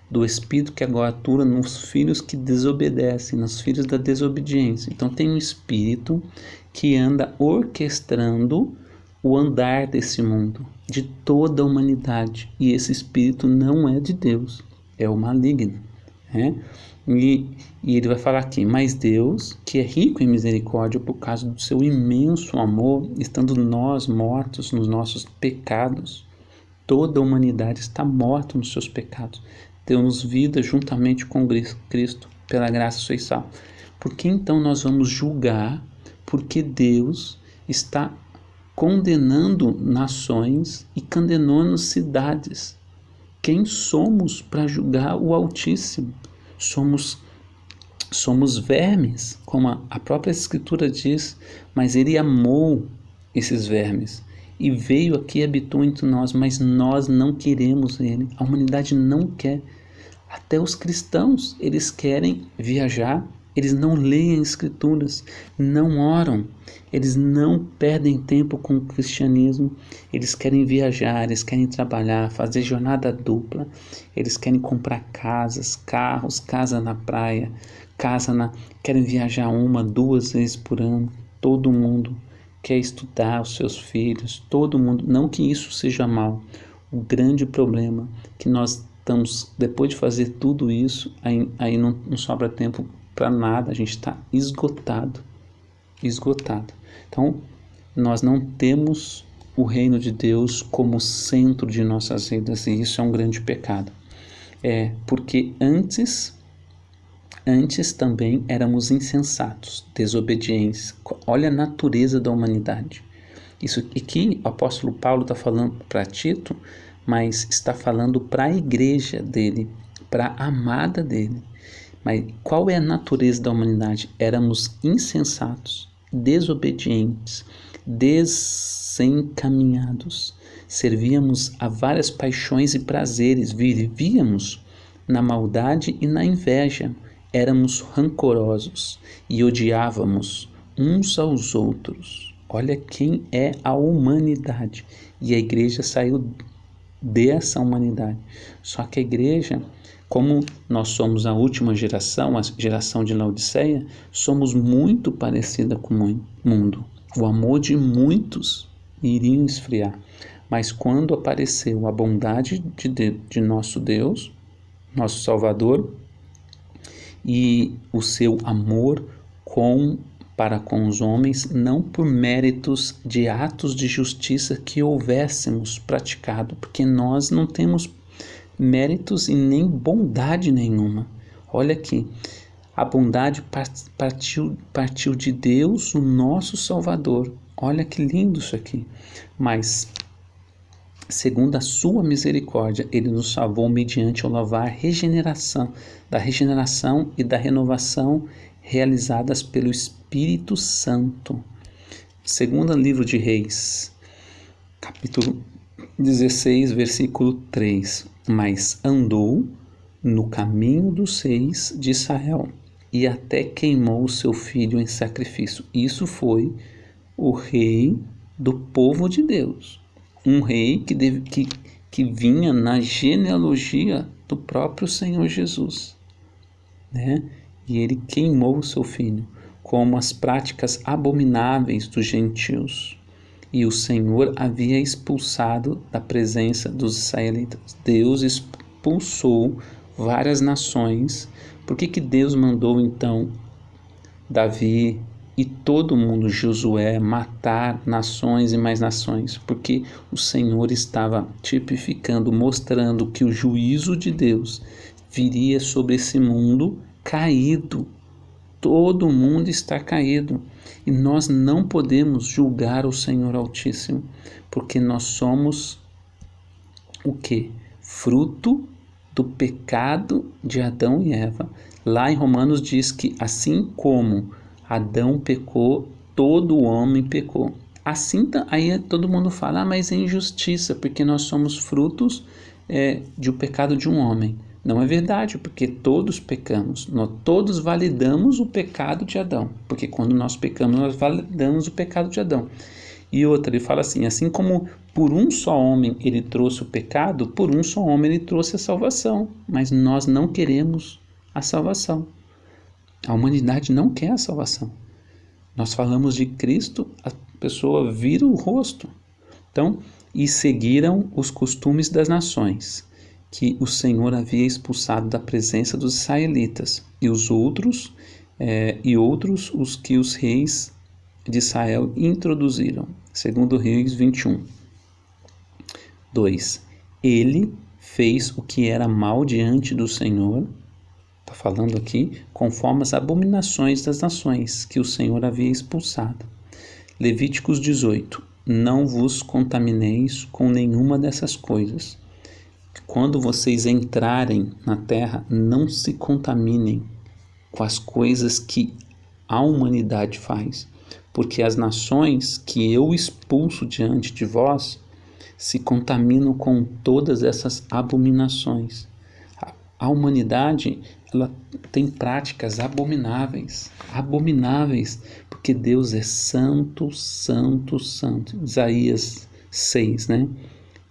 do espírito que agora atua nos filhos que desobedecem, nos filhos da desobediência. Então tem um espírito que anda orquestrando o andar desse mundo, de toda a humanidade, e esse espírito não é de Deus, é o maligno, né? E ele vai falar aqui, mas Deus, que é rico em misericórdia por causa do seu imenso amor, estando nós mortos nos nossos pecados, toda a humanidade está morta nos seus pecados, temos vida juntamente com Cristo, pela graça sois salvos. Por que então nós vamos julgar? Porque Deus está condenando nações e condenando cidades. Quem somos para julgar o Altíssimo? Somos vermes, como a própria Escritura diz, mas Ele amou esses vermes e veio aqui e habitou entre nós, mas nós não queremos Ele, a humanidade não quer. Até os cristãos, eles querem viajar Eles não leem as escrituras, não oram, eles não perdem tempo com o cristianismo, eles querem viajar, eles querem trabalhar, fazer jornada dupla, eles querem comprar casas, carros, casa na praia, querem viajar 1, 2 vezes por ano. Todo mundo quer estudar os seus filhos, todo mundo, não que isso seja mal. O grande problema é que nós estamos, depois de fazer tudo isso, aí não sobra tempo para nada, a gente está esgotado. Então, nós não temos o reino de Deus como centro de nossas vidas, e isso é um grande pecado. Porque antes também éramos insensatos, desobedientes. Olha a natureza da humanidade. Isso aqui o apóstolo Paulo está falando para Tito, mas está falando para a igreja dele, para a amada dele. Mas qual é a natureza da humanidade? Éramos insensatos, desobedientes, desencaminhados. Servíamos a várias paixões e prazeres, vivíamos na maldade e na inveja. Éramos rancorosos e odiávamos uns aos outros. Olha quem é a humanidade. E a igreja saiu dessa humanidade. Só que a igreja, como nós somos a última geração, a geração de Laodiceia, somos muito parecida com o mundo. O amor de muitos iria esfriar. Mas quando apareceu a bondade de nosso Deus, nosso Salvador, e o seu amor para com os homens, não por méritos de atos de justiça que houvéssemos praticado, porque nós não temos méritos e nem bondade nenhuma. Olha aqui, a bondade partiu de Deus, o nosso Salvador. Olha que lindo isso aqui. Mas, segundo a sua misericórdia, ele nos salvou mediante o lavar da regeneração e da renovação realizadas pelo Espírito Santo. Segundo livro de Reis, capítulo 16, versículo 3. Mas andou no caminho dos reis de Israel e até queimou seu filho em sacrifício. Isso foi o rei do povo de Deus. Um rei que vinha na genealogia do próprio Senhor Jesus, né? E ele queimou o seu filho, como as práticas abomináveis dos gentios. E o Senhor havia expulsado da presença dos israelitas. Deus expulsou várias nações. Por que Deus mandou então Davi e todo mundo, Josué, matar nações e mais nações? Porque o Senhor estava tipificando, mostrando que o juízo de Deus viria sobre esse mundo caído. Todo mundo está caído. E nós não podemos julgar o Senhor Altíssimo, porque nós somos o quê? Fruto do pecado de Adão e Eva. Lá em Romanos diz que assim como Adão pecou, todo homem pecou. Assim, aí todo mundo fala, mas é injustiça, porque nós somos frutos do pecado de um homem. Não é verdade, porque todos pecamos, nós todos validamos o pecado de Adão, porque quando nós pecamos, nós validamos o pecado de Adão. E outra, ele fala assim como por um só homem ele trouxe o pecado, por um só homem ele trouxe a salvação, mas nós não queremos a salvação. A humanidade não quer a salvação. Nós falamos de Cristo, a pessoa vira o rosto. Então, e seguiram os costumes das nações, que o Senhor havia expulsado da presença dos israelitas, e outros os que os reis de Israel introduziram. Segundo Reis 21. 2. Ele fez o que era mal diante do Senhor, está falando aqui, conforme as abominações das nações que o Senhor havia expulsado. Levíticos 18. Não vos contamineis com nenhuma dessas coisas. Quando vocês entrarem na terra, não se contaminem com as coisas que a humanidade faz, porque as nações que eu expulso diante de vós se contaminam com todas essas abominações. A humanidade, ela tem práticas abomináveis, porque Deus é santo, santo, santo. Isaías 6, né?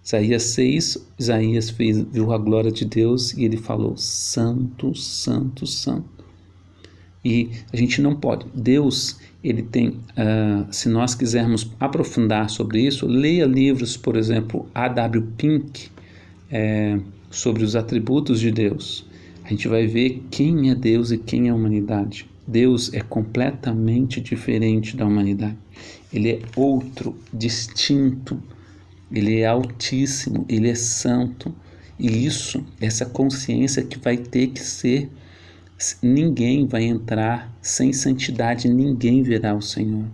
Isaías 6, Isaías viu a glória de Deus e ele falou: santo, santo, santo. E a gente não pode. Deus, ele tem, se nós quisermos aprofundar sobre isso, leia livros, por exemplo, A.W. Pink, sobre os atributos de Deus. A gente vai ver quem é Deus e quem é a humanidade. Deus é completamente diferente da humanidade. Ele é outro, distinto. Ele é altíssimo, ele é santo. E essa consciência que vai ter que ser. Ninguém vai entrar sem santidade, ninguém verá o Senhor.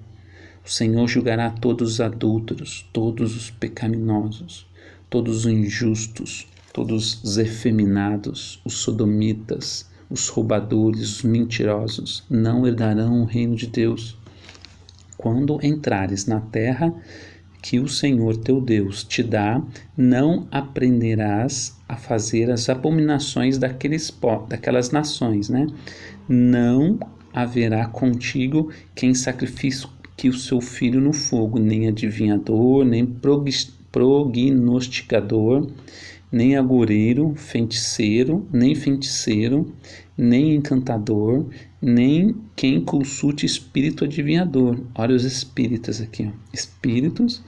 O Senhor julgará todos os adúlteros, todos os pecaminosos, todos os injustos, todos os efeminados, os sodomitas, os roubadores, os mentirosos, não herdarão o reino de Deus. Quando entrares na terra que o Senhor teu Deus te dá, não aprenderás a fazer as abominações daquelas nações, né? Não haverá contigo quem sacrifique o seu filho no fogo, nem adivinhador, nem prognosticador, nem agoureiro, nem feiticeiro, nem encantador, nem quem consulte espírito adivinhador. Olha os espíritas aqui, ó. Espíritos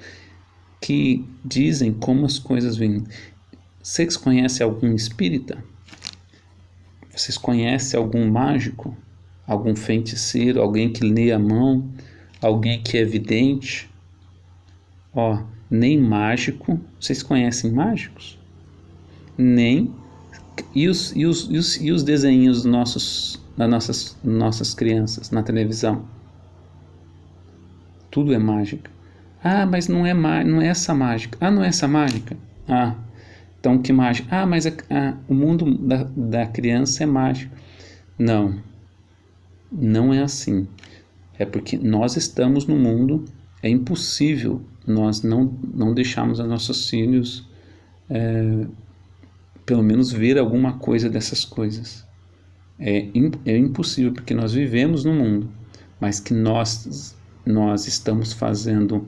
que dizem como as coisas vêm. Vocês conhecem algum espírita? Vocês conhecem algum mágico? Algum feiticeiro? Alguém que lê a mão? Alguém que é vidente? Ó, nem mágico. Vocês conhecem mágicos? Nem. E os desenhos das nossas crianças na televisão? Tudo é mágica. Ah, mas não é essa mágica. Ah, não é essa mágica? Ah, então que mágica? Ah, mas o mundo da criança é mágico. Não, não é assim. É porque nós estamos no mundo, é impossível nós não deixarmos os nossos filhos pelo menos ver alguma coisa dessas coisas. É impossível, porque nós vivemos no mundo, mas que nós estamos fazendo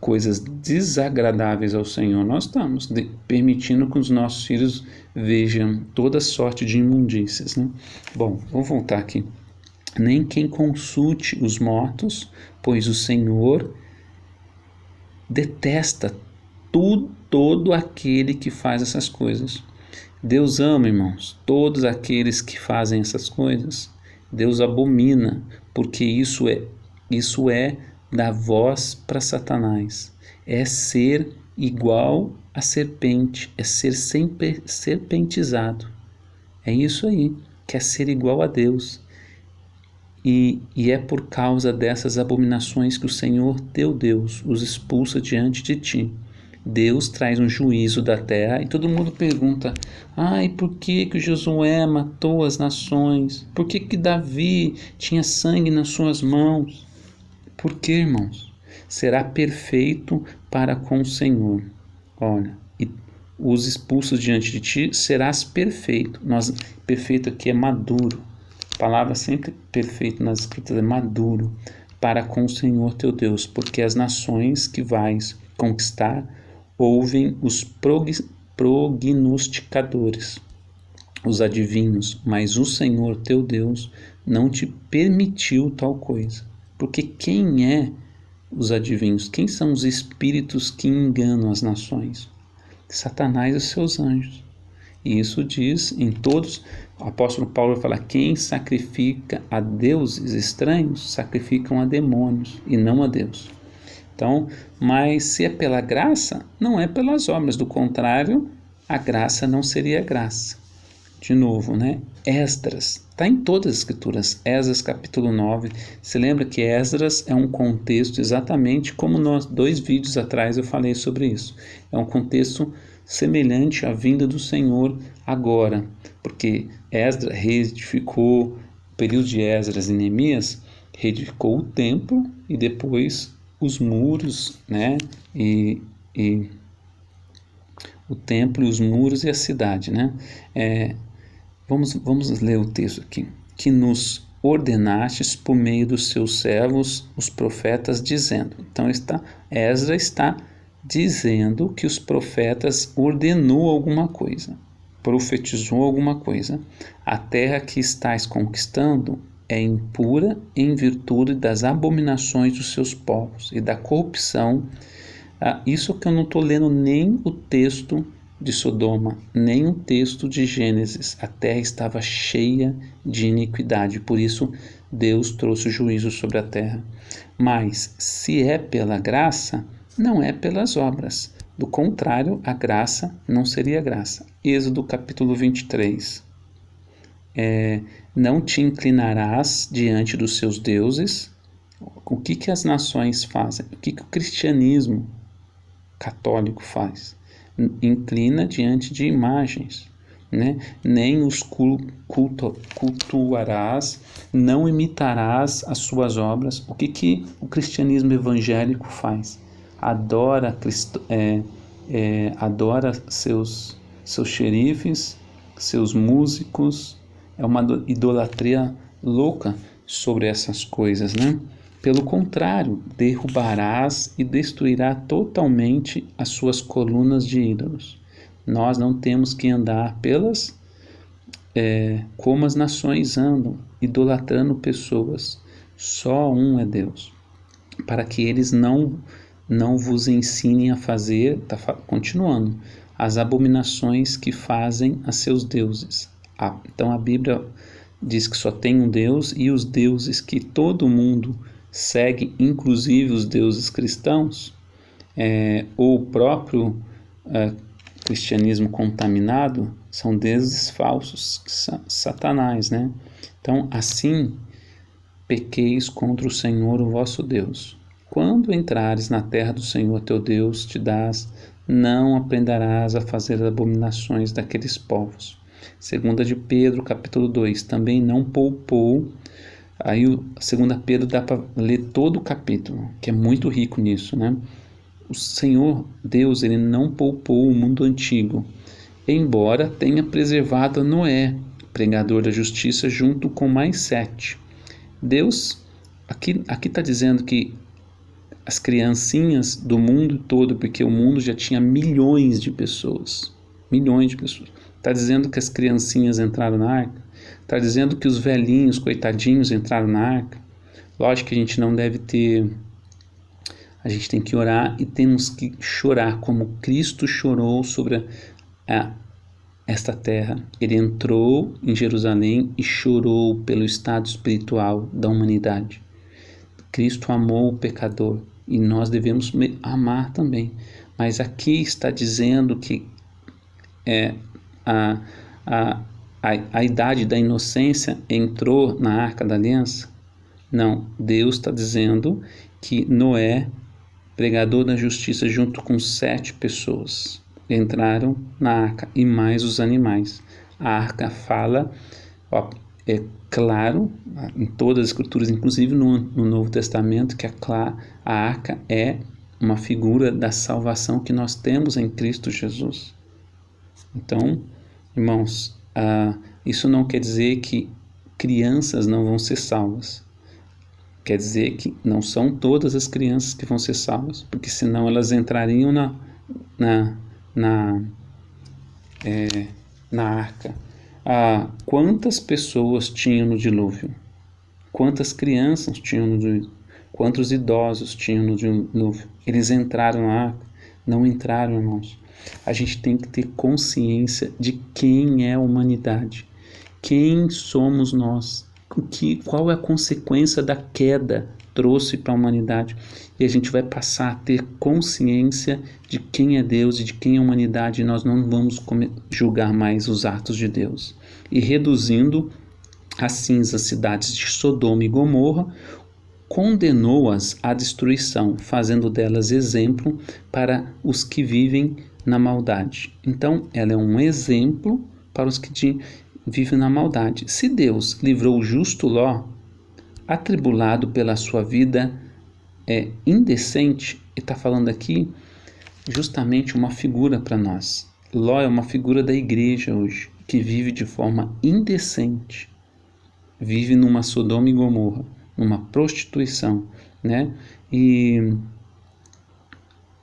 coisas desagradáveis ao Senhor. Nós estamos permitindo que os nossos filhos vejam toda sorte de imundícias, né? Bom, vou voltar aqui. Nem quem consulte os mortos, pois o Senhor detesta todo aquele que faz essas coisas. Deus ama, irmãos, todos aqueles que fazem essas coisas. Deus abomina, porque isso é dar voz para Satanás. É ser igual a serpente, é ser sempre serpentizado. É isso aí, quer ser igual a Deus. E é por causa dessas abominações que o Senhor teu Deus os expulsa diante de ti. Deus traz um juízo da terra e todo mundo pergunta: e por que Josué matou as nações? Por que Davi tinha sangue nas suas mãos? Por que, irmãos? Será perfeito para com o Senhor. Olha, e os expulsos diante de ti, serás perfeito. Perfeito aqui é maduro. A palavra sempre perfeito nas escrituras é maduro para com o Senhor teu Deus, porque as nações que vais conquistar ouvem os prognosticadores, os adivinhos, mas o Senhor teu Deus não te permitiu tal coisa. Porque quem é os adivinhos? Quem são os espíritos que enganam as nações? Satanás e os seus anjos. E isso diz em todos, o apóstolo Paulo vai falar: quem sacrifica a deuses estranhos, sacrificam a demônios e não a Deus. Então, mas se é pela graça, não é pelas obras, do contrário, a graça não seria graça. De novo, né? Esdras, está em todas as escrituras. Esdras capítulo 9, se lembra que Esdras é um contexto exatamente como nós, 2 vídeos atrás eu falei sobre isso. É um contexto semelhante à vinda do Senhor agora, porque Esdras reedificou, o período de Esdras e Neemias, reedificou o templo e depois os muros, né? E o templo, os muros e a cidade, né? Vamos ler o texto aqui. Que nos ordenastes por meio dos seus servos, os profetas, dizendo. Então Esdras está dizendo que os profetas ordenou alguma coisa, profetizou alguma coisa. A terra que estáis conquistando é impura em virtude das abominações dos seus povos e da corrupção. Isso que eu não estou lendo nem o texto de Sodoma, nem o texto de Gênesis. A terra estava cheia de iniquidade, por isso Deus trouxe o juízo sobre a terra. Mas se é pela graça, não é pelas obras. Do contrário, a graça não seria graça. Êxodo capítulo 23. Não te inclinarás diante dos seus deuses. O que as nações fazem? O que o cristianismo católico faz? Inclina diante de imagens, né? Nem os cultuarás, não imitarás as suas obras. O que o cristianismo evangélico faz? Adora seus xerifes, seus músicos. É uma idolatria louca sobre essas coisas, né? Pelo contrário, derrubarás e destruirás totalmente as suas colunas de ídolos. Nós não temos que andar como as nações andam, idolatrando pessoas. Só um é Deus. Para que eles não vos ensinem a fazer, continuando, as abominações que fazem a seus deuses. Então a Bíblia diz que só tem um Deus, e os deuses que todo mundo segue, inclusive os deuses cristãos, ou o próprio cristianismo contaminado, são deuses falsos, Satanás, né? Então, assim, pequeis contra o Senhor, o vosso Deus. Quando entrares na terra do Senhor teu Deus te dás, não aprenderás a fazer as abominações daqueles povos. 2 de Pedro, capítulo 2, também não poupou. Aí o 2 Pedro dá para ler todo o capítulo, que é muito rico nisso, né? O Senhor Deus, ele não poupou o mundo antigo, embora tenha preservado a Noé, pregador da justiça, junto com mais 7. Deus, aqui está dizendo que as criancinhas do mundo todo, porque o mundo já tinha milhões de pessoas, está dizendo que as criancinhas entraram na arca, está dizendo que os velhinhos, coitadinhos, entraram na arca. Lógico que a gente não deve a gente tem que orar e temos que chorar como Cristo chorou sobre esta terra. Ele entrou em Jerusalém e chorou pelo estado espiritual da humanidade. Cristo amou o pecador e nós devemos amar também. Mas aqui está dizendo que a idade da inocência entrou na Arca da Aliança? Não, Deus está dizendo que Noé, pregador da justiça, junto com 7 pessoas, entraram na arca, e mais os animais. A arca fala, é claro, em todas as escrituras, inclusive no Novo Testamento, que a arca é uma figura da salvação que nós temos em Cristo Jesus. Então, irmãos, isso não quer dizer que crianças não vão ser salvas. Quer dizer que não são todas as crianças que vão ser salvas, porque senão elas entrariam na arca. Quantas pessoas tinham no dilúvio? Quantas crianças tinham no dilúvio? Quantos idosos tinham no dilúvio? Eles entraram na arca? Não entraram, irmãos. A gente tem que ter consciência de quem é a humanidade. Quem somos nós? Qual é a consequência da queda trouxe para a humanidade? E a gente vai passar a ter consciência de quem é Deus e de quem é a humanidade, e nós não vamos julgar mais os atos de Deus. E reduzindo a cinza as cidades de Sodoma e Gomorra, condenou-as à destruição, fazendo delas exemplo para os que vivem na maldade. Então, ela é um exemplo para os que vivem na maldade. Se Deus livrou o justo Ló, atribulado pela sua vida indecente, e está falando aqui justamente uma figura para nós. Ló é uma figura da igreja hoje. que vive de forma indecente, vive numa Sodoma e Gomorra, numa prostituição, né? E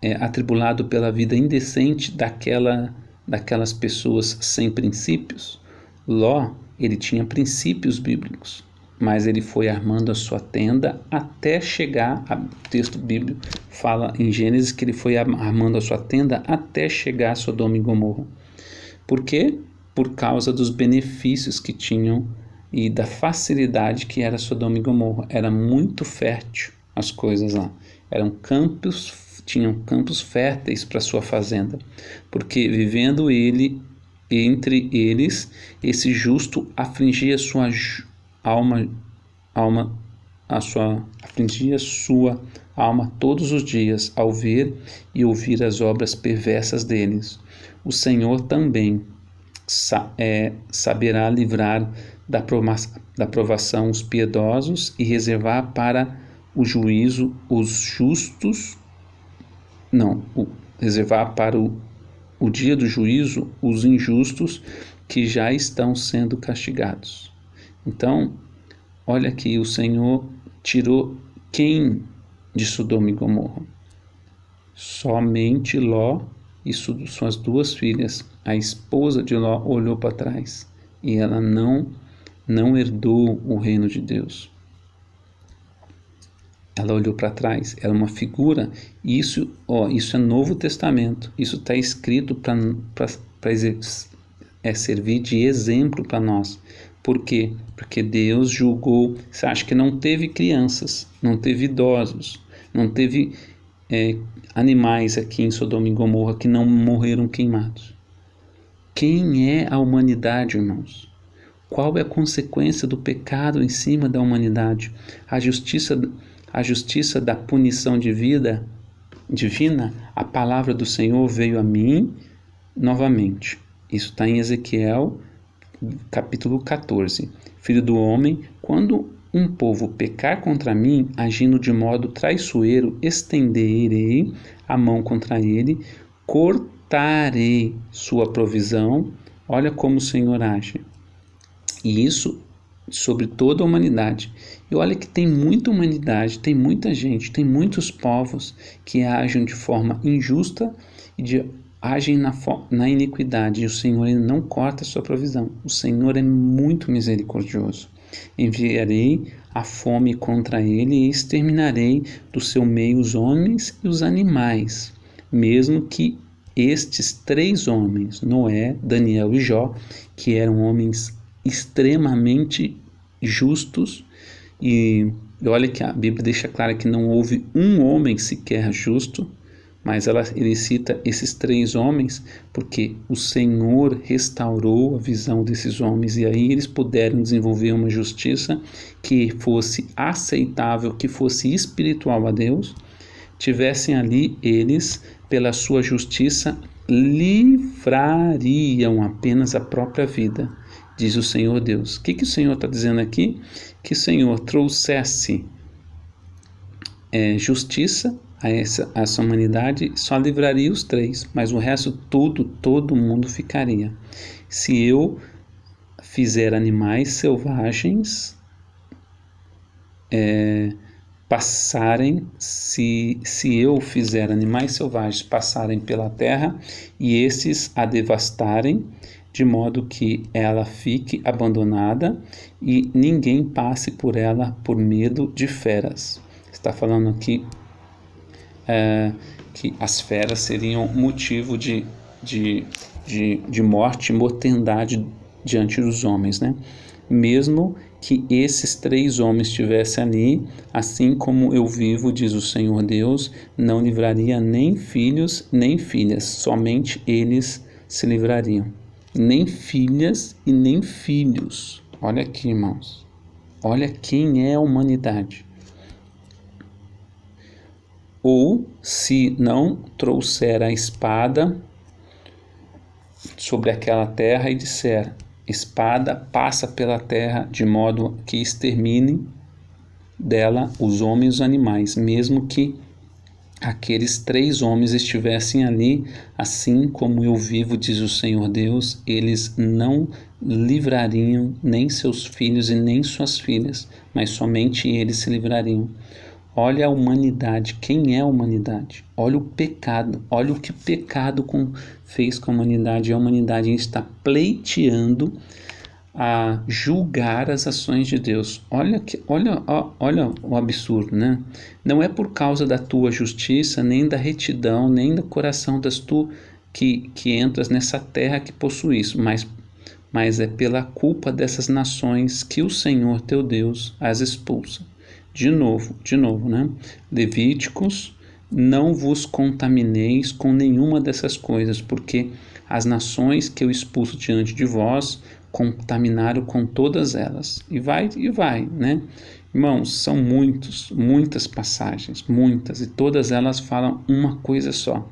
é atribulado pela vida indecente daquelas pessoas sem princípios. Ló, ele tinha princípios bíblicos, mas ele foi armando a sua tenda até chegar, o texto bíblico fala em Gênesis que ele foi armando a sua tenda até chegar a Sodoma e Gomorra. Por quê? Por causa dos benefícios que tinham e da facilidade que era Sodoma e Gomorra. Era muito fértil as coisas lá. Tinham campos férteis para sua fazenda, porque vivendo ele entre eles, esse justo afligia sua alma todos os dias ao ver e ouvir as obras perversas deles. O Senhor também saberá livrar da provação os piedosos e reservar para o juízo os justos, reservar para o dia do juízo os injustos que já estão sendo castigados. Então, olha aqui, o Senhor tirou quem de Sodoma e Gomorra? Somente Ló e suas duas filhas. A esposa de Ló olhou para trás e ela não herdou o reino de Deus. Ela olhou para trás, era uma figura. Isso é Novo Testamento. Isso está escrito para servir de exemplo para nós. Por quê? Porque Deus julgou. Você acha que não teve crianças, não teve idosos, não teve animais aqui em Sodoma e Gomorra que não morreram queimados? Quem é a humanidade, irmãos? Qual é a consequência do pecado em cima da humanidade? A justiça da punição divina, a palavra do Senhor veio a mim novamente. Isso está em Ezequiel, capítulo 14. Filho do homem, quando um povo pecar contra mim, agindo de modo traiçoeiro, estenderei a mão contra ele, cortarei sua provisão. Olha como o Senhor age. E isso sobre toda a humanidade. E olha que tem muita humanidade, tem muita gente, tem muitos povos que agem de forma injusta e agem na iniquidade. E o Senhor ele não corta a sua provisão. O Senhor é muito misericordioso. Enviarei a fome contra ele e exterminarei do seu meio os homens e os animais, mesmo que estes 3 homens, Noé, Daniel e Jó, que eram homens extremamente justos, e olha que a Bíblia deixa claro que não houve um homem sequer justo, mas ele cita esses 3 homens porque o Senhor restaurou a visão desses homens, e aí eles puderam desenvolver uma justiça que fosse aceitável, que fosse espiritual a Deus. Tivessem ali eles, pela sua justiça, livrariam apenas a própria vida, diz o Senhor Deus. O que o Senhor está dizendo aqui? Que o Senhor trouxesse justiça a essa humanidade, só livraria os 3, mas o resto todo mundo ficaria. Se eu fizer animais selvagens passarem, se eu fizer animais selvagens passarem pela terra e esses a devastarem, de modo que ela fique abandonada e ninguém passe por ela por medo de feras. Está falando aqui que as feras seriam motivo de morte e mortandade diante dos homens, né? Mesmo que esses 3 homens estivessem ali, assim como eu vivo, diz o Senhor Deus, não livraria nem filhos nem filhas, somente eles se livrariam. Nem filhas e nem filhos. Olha aqui, irmãos. Olha quem é a humanidade. Ou, se não trouxer a espada sobre aquela terra e disser: espada passa pela terra, de modo que extermine dela os homens e os animais, mesmo que aqueles 3 homens estivessem ali, assim como eu vivo, diz o Senhor Deus, eles não livrariam nem seus filhos e nem suas filhas, mas somente eles se livrariam. Olha a humanidade, quem é a humanidade? Olha o pecado, olha o que o pecado fez com a humanidade. A humanidade está pleiteando a julgar as ações de Deus. Olha o absurdo, né? Não é por causa da tua justiça, nem da retidão, nem do coração das tu que entras nessa terra que possui isso, mas é pela culpa dessas nações que o Senhor teu Deus as expulsa. De novo, né? Levíticos, não vos contamineis com nenhuma dessas coisas, porque as nações que eu expulso diante de vós contaminaram com todas elas. E vai, né? Irmãos, são muitas passagens, muitas, e todas elas falam uma coisa só.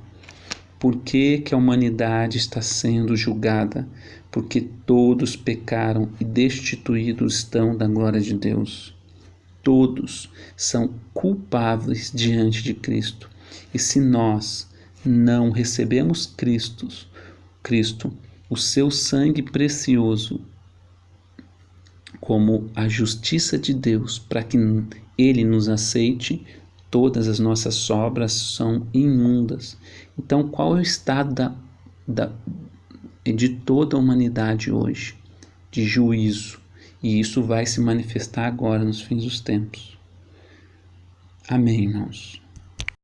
Por que a humanidade está sendo julgada? Porque todos pecaram e destituídos estão da glória de Deus. Todos são culpáveis diante de Cristo. E se nós não recebemos Cristo, o seu sangue precioso, como a justiça de Deus, para que Ele nos aceite, todas as nossas obras são imundas. Então, qual é o estado de toda a humanidade hoje? De juízo. E isso vai se manifestar agora nos fins dos tempos. Amém, irmãos.